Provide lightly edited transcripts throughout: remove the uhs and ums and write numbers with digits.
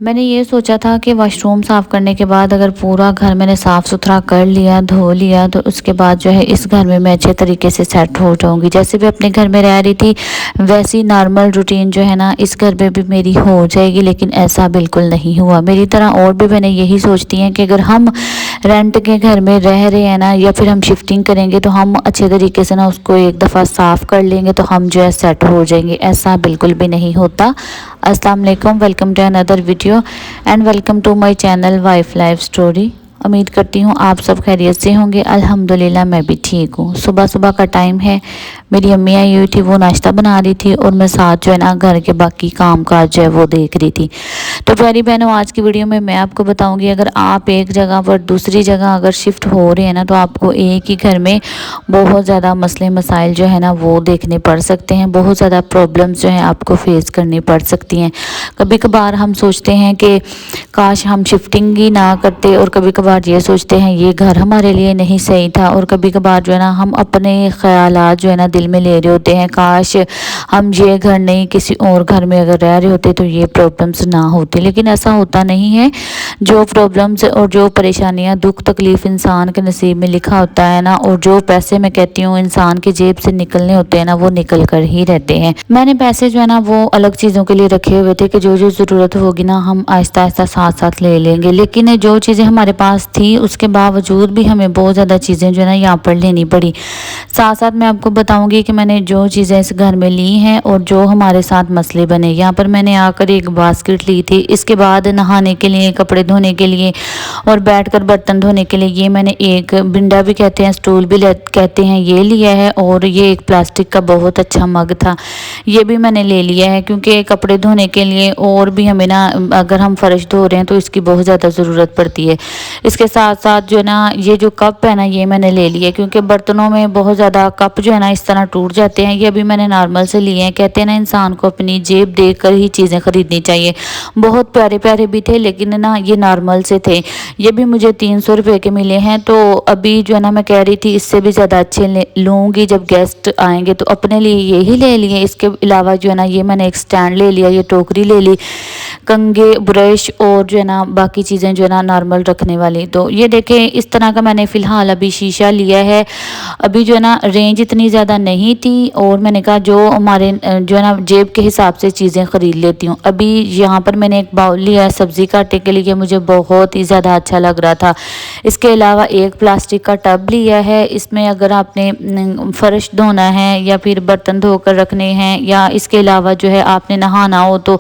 मैंने ये सोचा था कि वॉशरूम साफ़ करने के बाद अगर पूरा घर मैंने साफ़ सुथरा कर लिया, धो लिया, तो उसके बाद जो है इस घर में मैं अच्छे तरीके से सेट हो जाऊंगी। जैसे भी अपने घर में रह रही थी वैसी नॉर्मल रूटीन जो है ना इस घर में भी मेरी हो जाएगी, लेकिन ऐसा बिल्कुल नहीं हुआ। मेरी तरह और भी मैंने यही सोचती हैं कि अगर हम रेंट के घर में रह रहे हैं ना, या फिर हम शिफ्टिंग करेंगे तो हम अच्छे तरीके से ना उसको एक दफ़ा साफ़ कर लेंगे तो हम जो है सेट हो जाएंगे। ऐसा बिल्कुल भी नहीं होता। अस्सलाम वालेकुम, welcome to another video and welcome to my channel wife life story. उम्मीद करती हूँ आप सब खैरियत से होंगे। अल्हम्दुलिल्लाह मैं भी ठीक हूँ। सुबह सुबह का टाइम है, मेरी अम्मी आई हुई थी, वो नाश्ता बना रही थी और मैं साथ जो है ना घर के बाकी काम काज जो है वो देख रही थी। तो प्यारी बहनों, आज की वीडियो में मैं आपको बताऊंगी अगर आप एक जगह पर दूसरी जगह अगर शिफ्ट हो रहे हैं ना, तो आपको एक ही घर में बहुत ज़्यादा मसले मसाइल जो है ना वो देखने पड़ सकते हैं। बहुत ज़्यादा प्रॉब्लम्स जो है आपको फेस करनी पड़ सकती हैं। कभी कभार हम सोचते हैं कि काश हम शिफ्टिंग ही ना करते, और कभी कभार ये सोचते हैं ये घर हमारे लिए नहीं सही था, और कभी कभार जो है ना हम अपने ख्यालात जो है ना दिल में ले रहे होते हैं काश हम ये घर नहीं किसी और घर में अगर रह रहे होते तो ये प्रॉब्लम्स ना होती। लेकिन ऐसा होता नहीं है। जो प्रॉब्लम्स और जो परेशानियां दुख तकलीफ इंसान के नसीब में लिखा होता है ना, और जो पैसे मैं कहती हूँ इंसान की जेब से निकलने होते हैं ना, वो निकल कर ही रहते हैं। मैंने पैसे जो है ना वो अलग चीज़ों के लिए रखे हुए थे कि जो जो ज़रूरत होगी ना हम आहिस्ता आहिस्ता साथ साथ ले लेंगे। लेकिन जो चीज़ें हमारे पास थी उसके बावजूद भी हमें बहुत ज़्यादा चीज़ें जो है ना यहाँ पर लेनी पड़ी। साथ साथ मैं आपको बताऊंगी कि मैंने जो चीज़ें इस घर में ली हैं और जो हमारे साथ मसले बने। यहाँ पर मैंने आकर एक बास्केट ली थी, इसके बाद नहाने के लिए, कपड़े धोने के लिए और बैठकर बर्तन धोने के लिए ये मैंने एक बिंडा भी कहते हैं, स्टूल भी कहते हैं, ये लिया है। और ये एक प्लास्टिक का बहुत अच्छा मग था, ये भी मैंने ले लिया है, क्योंकि कपड़े धोने के लिए और भी हमें ना अगर हम फर्श धो रहे हैं तो इसकी बहुत ज़्यादा ज़रूरत पड़ती है। इसके साथ साथ जो है ना ये जो कप है ना ये मैंने ले लिया, क्योंकि बर्तनों में बहुत ज़्यादा कप जो है ना इस तरह टूट जाते हैं। ये भी मैंने नॉर्मल से लिए हैं। कहते हैं ना इंसान को अपनी जेब देख कर ही चीज़ें खरीदनी चाहिए। बहुत प्यारे प्यारे भी थे लेकिन ना ये नॉर्मल से थे। ये भी मुझे 300 रुपये के मिले हैं। तो अभी जो है ना मैं कह रही थी इससे भी ज़्यादा अच्छे लूँगी जब गेस्ट आएंगे, तो अपने लिए यही ले लिए। इसके अलावा जो है ना ये मैंने एक स्टैंड ले लिया, ये टोकरी ले ली, कंघे, ब्रश और जो है ना बाकी चीज़ें जो है ना नॉर्मल रखने वाली। तो ये देखें इस तरह का मैंने फ़िलहाल अभी शीशा लिया है। अभी जो है ना रेंज इतनी ज़्यादा नहीं थी, और मैंने कहा जो हमारे जो है ना जेब के हिसाब से चीज़ें ख़रीद लेती हूँ। अभी यहाँ पर मैंने एक बाउल लिया है सब्ज़ी काटने के लिए, मुझे बहुत ही ज़्यादा अच्छा लग रहा था। इसके अलावा एक प्लास्टिक का टब लिया है, इसमें अगर आपने फ़र्श धोना है या फिर बर्तन धोकर रखने हैं, या इसके अलावा जो है आपने नहाना हो तो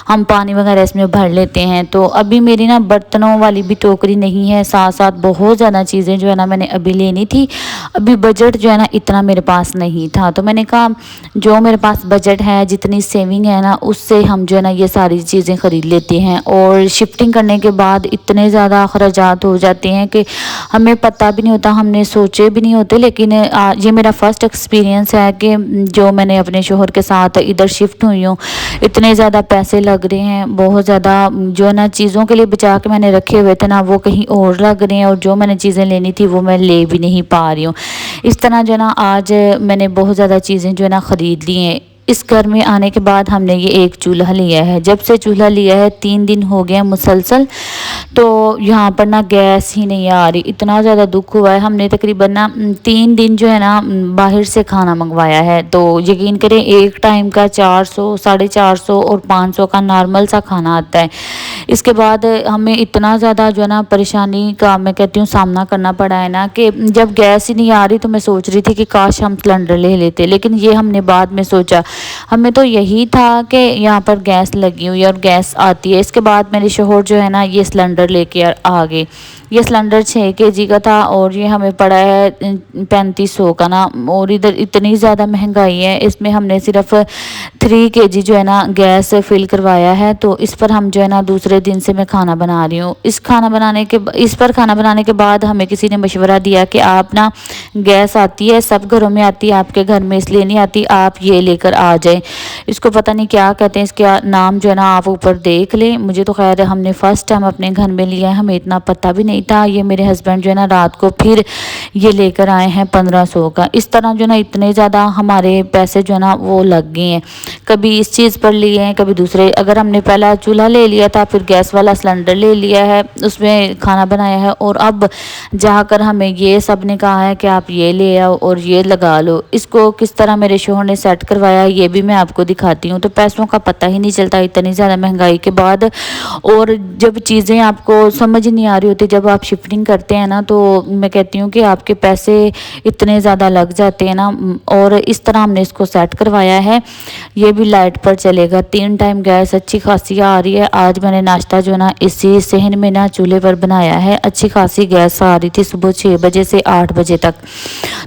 हम पानी वगैरह इसमें भर लेते हैं। तो अभी मेरी ना बर्तनों वाली भी टोकरी नहीं है। साथ साथ बहुत ज़्यादा चीज़ें जो है ना मैंने अभी लेनी थी। अभी बजट जो है ना इतना मेरे पास नहीं था, तो मैंने कहा जो मेरे पास बजट है, जितनी सेविंग है ना, उससे हम जो है ना ये सारी चीज़ें ख़रीद लेते हैं। और शिफ्टिंग करने के बाद इतने ज़्यादा अखराजात हो जाते हैं कि हमें पता भी नहीं होता, हमने सोचे भी नहीं होते। लेकिन ये मेरा फ़र्स्ट एक्सपीरियंस है कि जो मैंने अपने शोहर के साथ इधर शिफ्ट हुई हूँ, इतने ज़्यादा पैसे लग रहे हैं, बहुत ज़्यादा जो है ना चीज़ों के लिए बचा के मैंने रखे हुए थे ना वो कहीं और लग रहे हैं, और जो मैंने चीज़ें लेनी थी वो मैं ले भी नहीं पा रही हूँ। इस तरह जो है ना आज मैंने बहुत ज़्यादा चीज़ें जो है ना ख़रीद ली हैं। इस घर में आने के बाद हमने ये एक चूल्हा लिया है। जब से चूल्हा लिया है 3 दिन हो गए हैं मुसलसल, तो यहाँ पर ना गैस ही नहीं आ रही। इतना ज़्यादा दुख हुआ है। हमने तकरीबन ना 3 दिन जो है ना बाहर से खाना मंगवाया है। तो यकीन करें एक टाइम का 400, 450 और 500 का नॉर्मल सा खाना आता है। इसके बाद हमें इतना ज़्यादा जो है ना परेशानी का मैं कहती हूँ सामना करना पड़ा है ना, कि जब गैस ही नहीं आ रही तो मैं सोच रही थी कि काश हम सिलेंडर ले लेते। लेकिन ये हमने बाद में सोचा, हमें तो यही था कि यहाँ पर गैस लगी हुई है और गैस आती है। इसके बाद मेरे शोहर जो है ना ये सिलेंडर लेके आ गए। ये सिलेंडर 6 kg का था और ये हमें पड़ा है 3500 का ना। और इधर इतनी ज़्यादा महंगाई है, इसमें हमने सिर्फ 3 kg जो है ना गैस फिल करवाया है। तो इस पर हम जो है ना दूसरे दिन से मैं खाना बना रही हूँ। इस पर खाना बनाने के बाद हमें किसी ने मशवरा दिया कि आप ना गैस आती है, सब घरों में आती है, आपके घर में इसलिए नहीं आती, आप ये लेकर आ जाए। इसको पता नहीं क्या कहते हैं, इसका नाम जो है ना आप ऊपर देख लें। मुझे तो खैर हमने फ़र्स्ट टाइम अपने घर में लिया है, हमें इतना पता भी नहीं تھا, یہ میرے ہسبینڈ جو ہے نا رات کو پھر یہ لے کر آئے ہیں 1500 کا. اس طرح جو نا اتنے زیادہ ہمارے پیسے جو ہے نا وہ لگ گئے ہیں, کبھی اس چیز پر لیے ہیں کبھی دوسرے. اگر ہم نے پہلا چولہا لے لیا تھا, پھر گیس والا سلنڈر لے لیا ہے, اس میں کھانا بنایا ہے, اور اب جا کر ہمیں یہ سب نے کہا ہے کہ آپ یہ لے آؤ اور یہ لگا لو. اس کو کس طرح میرے شوہر نے سیٹ کروایا یہ بھی میں آپ کو دکھاتی ہوں. تو پیسوں کا پتہ ہی نہیں چلتا اتنی زیادہ مہنگائی کے بعد, اور جب چیزیں آپ کو سمجھ نہیں آ رہی ہوتی, جب آپ شفٹنگ کرتے ہیں نا, تو میں کہتی ہوں کہ آپ کے پیسے اتنے زیادہ لگ جاتے ہیں نا. اور اس طرح ہم نے اس کو سیٹ کروایا ہے. یہ بھی لائٹ پر چلے گا, 3 ٹائم گیس اچھی خاصی آ رہی ہے. آج میں نے ناشتہ جو نا اسی صحن میں نا چولہے پر بنایا ہے. اچھی خاصی گیس آ رہی تھی صبح 6 بجے سے 8 بجے تک.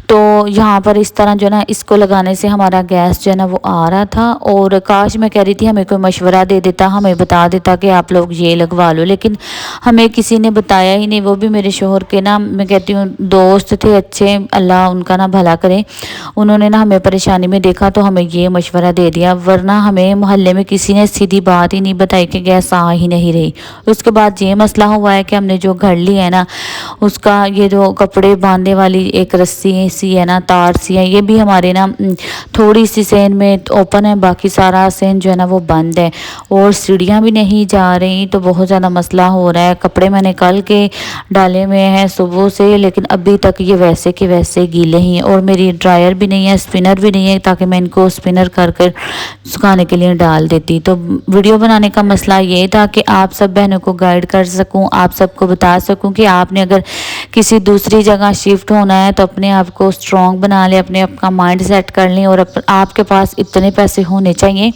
تو یہاں پر اس طرح جو نا اس کو لگانے سے ہمارا گیس جو ہے نا وہ آ رہا تھا. اور کاش میں کہہ رہی تھی ہمیں کوئی مشورہ دے دیتا, ہمیں بتا دیتا کہ آپ لوگ یہ لگوا لو, لیکن ہمیں کسی نے بتایا ہی نہیں. وہ بھی میرے شوہر کے نا میں کہتی ہوں دوست تھے اچھے, اللہ ان کا نا بھلا کرے. انہوں نے نا ہمیں پریشانی میں دیکھا تو ہمیں یہ مشورہ دے دیا, ورنہ ہمیں محلے میں کسی نے سیدھی بات ہی نہیں بتائی کہ گیس آ ہی نہیں رہی. اس کے بعد یہ مسئلہ ہوا ہے کہ ہم نے جو گھڑ لی ہے نا, اس کا یہ جو کپڑے باندھنے والی ایک رسی سی ہے نا, تار سی ہے, یہ بھی ہمارے نا تھوڑی سی سین میں اوپن ہے, باقی سارا سین جو ہے نا وہ بند ہے. اور سیڑھیاں بھی نہیں جا رہی, تو بہت زیادہ مسئلہ ہو رہا ہے. کپڑے میں نے کل کے ڈالے ہوئے ہیں صبح سے, لیکن ابھی تک یہ ویسے کے ویسے گیلے ہیں. اور میری ڈرائر بھی نہیں ہے, اسپنر بھی نہیں ہے, تاکہ میں ان کو اسپنر کر کر سکھانے کے لیے ڈال دیتی. تو ویڈیو بنانے کا مسئلہ یہ تھا کہ آپ سب بہنوں کو گائیڈ کر سکوں, آپ سب کو بتا سکوں کہ آپ نے اگر کسی دوسری جگہ شفٹ ہونا ہے تو اپنے آپ کو اسٹرانگ بنا لیں, اپنے آپ کا مائنڈ سیٹ کر لیں, اور آپ کے پاس اتنے پیسے ہونے چاہیے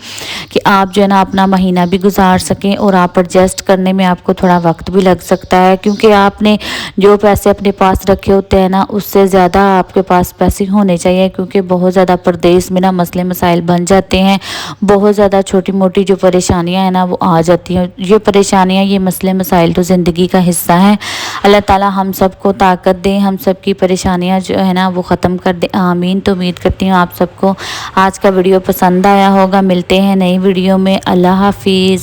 کہ آپ جو ہے نا اپنا مہینہ بھی گزار سکیں. اور آپ ایڈجسٹ کرنے میں آپ کو تھوڑا وقت بھی لگ سکتا ہے, کیونکہ آپ نے جو پیسے اپنے پاس رکھے ہوتے ہیں نا, اس سے زیادہ آپ کے پاس پیسے ہونے چاہیے, کیونکہ بہت زیادہ پردیس میں نا مسئلے مسائل بن جاتے ہیں. بہت زیادہ چھوٹی موٹی جو پریشانیاں ہیں نا وہ آ جاتی ہیں. یہ پریشانیاں, یہ مسئلے مسائل تو زندگی کا حصہ ہیں. اللہ تعالی ہم سب کو طاقت دے, ہم سب کی پریشانیاں جو ہے نا وہ ختم کر دے, آمین. تو امید کرتی ہوں آپ سب کو آج کا ویڈیو پسند آیا ہوگا. ملتے ہیں نئی ویڈیو میں. اللہ حافظ.